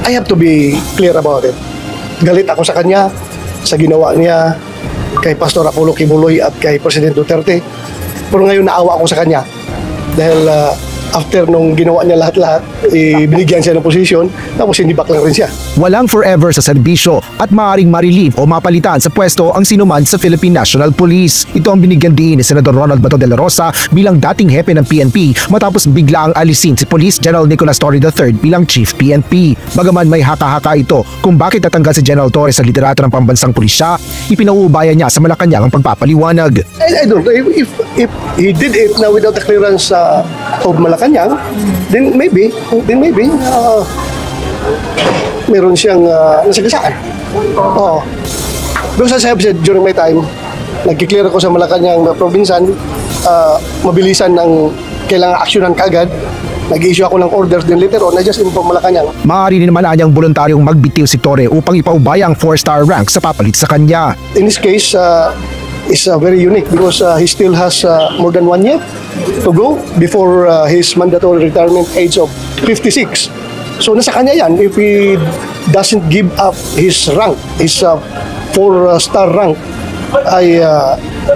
I have to be clear about it. Galit ako sa kanya, sa ginawa niya kay Pastor Apollo Kibuloy at kay President Duterte. Pero ngayon naawa ako sa kanya dahil after nung ginawa niya lahat-lahat, binigyan siya ng posisyon, tapos hinibak lang rin siya. Walang forever sa serbisyo at maaaring ma-relieve o mapalitan sa pwesto ang sinuman sa Philippine National Police. Ito ang binigyan din ni Senador Ronald Bato de la Rosa bilang dating hepe ng PNP matapos bigla ang alisin si Police General Nicolas Torre III bilang Chief PNP. Bagaman may haka-haka ito kung bakit tatanggal si General Torre sa liderato ng pambansang pulisya, ipinauubayan niya sa Malacanang ang pagpapaliwanag. I don't know, if he did it now without the clearance of Malacanang, then maybe meron siyang nasagasaan. Oo. Because as I have said during my time, nagkiklear ako sa Malacanang na probinsan, mabilisan ng kailangan aksyonan kaagad. Nag-issue ako ng orders din later on, na just inform Malacanang. Maaari naman anyang voluntaryong magbitiw si Torre upang ipaubaya ang 4-star rank sa papalit sa kanya. In this case, is very unique because he still has more than 1 year to go before his mandatory retirement age of 56. So nasa kanya yan if he doesn't give up his rank, his 4-star rank, ay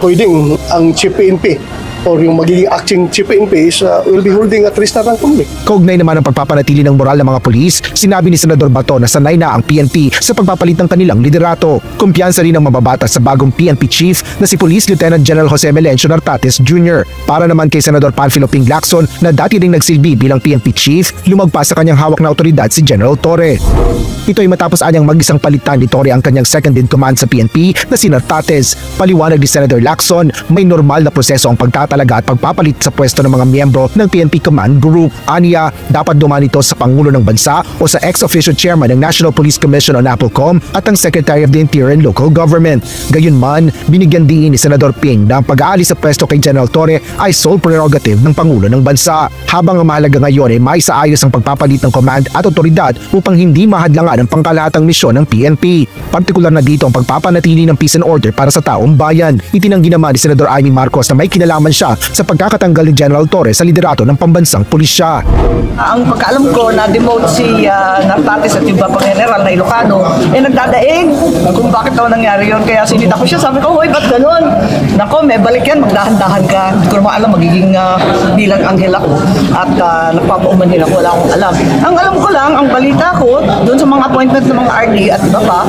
pwedeng ang Chief PNP or yung magiging acting Chief PNP will be holding a 3-star rank only. Kaugnay naman ang pagpapanatili ng moral ng mga pulis, sinabi ni Senador Bato na sanay na ang PNP sa pagpapalit ng kanilang liderato. Kumpiyansa rin ang mababata sa bagong PNP Chief na si Police Lieutenant General Jose Melencio Nartates Jr. Para naman kay Senador Panfilo Ping Lacson na dati ring nagsilbi bilang PNP Chief, lumagpas sa kanyang hawak na otoridad si General Torre. Ito ay matapos anyang mag-isang palitan ni Torre ang kanyang second in command sa PNP na si Nartates. Paliwanag ni Senator Lacson, may normal na proseso ang pagtatalaga at pagpapalit sa pwesto ng mga miyembro ng PNP Command Group. Aniya, dapat dumaan ito sa Pangulo ng Bansa o sa ex-officio chairman ng National Police Commission o NAPOLCOM at ang Secretary of the Interior and Local Government. Gayunman, binigyan din ni Senador Ping na ang pag-aalis sa pwesto kay General Torre ay sole prerogative ng Pangulo ng Bansa. Habang ang mahalaga ngayon ay maisaayos ang pagpapalit ng command at otoridad upang hindi mahadlangan ang pangkalahatang misyon ng PNP. Partikular na dito ang pagpapanatili ng peace and order para sa taong bayan. Itinanggi naman ni Senador Amy Marcos na may kinalaman siya sa pagkakatanggal ni General Torre sa liderato ng pambansang pulisya. Ang pagkaalam ko na demote si Nartates at yung Pang General na Ilocano, nagdadaig kung bakit daw nangyari yun. Kaya sinita ko siya, sabi ko, hoy, ba't ganun? Nako, may balik yan, magdahan-dahan ka. Hindi ko naman alam, magiging bilang anghel ako. At nagpapaumanhin ako, wala akong alam. Ang alam ko lang, ang balita ko, doon sa mga appointment ng mga RD at iba pa,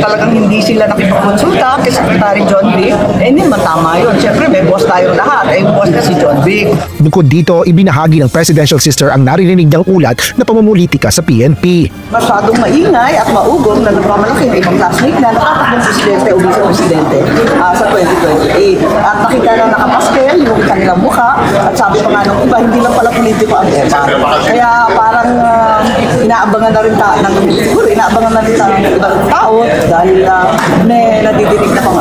talagang hindi sila nakipagkonsulta kay Secretary John Vic. Hindi man tama yun. Siyempre, may boss tayong lahat. Boss na si John Vic. Bukod dito, ibinahagi ng presidential sister ang naririnig niyang ulat na pamumulitika sa PNP. Masyadong maingay at maugong na nagmamalaki ng ibang classmate na nakatakbong presidente o vice-presidente sa 2028. At nakita na nakapaskel yung kanilang mukha at sabi pa nga ng iba, hindi lang pala politiko ang tema. Kaya parang inaabangan na rin ng ibang tao dahil may nadidinig na pang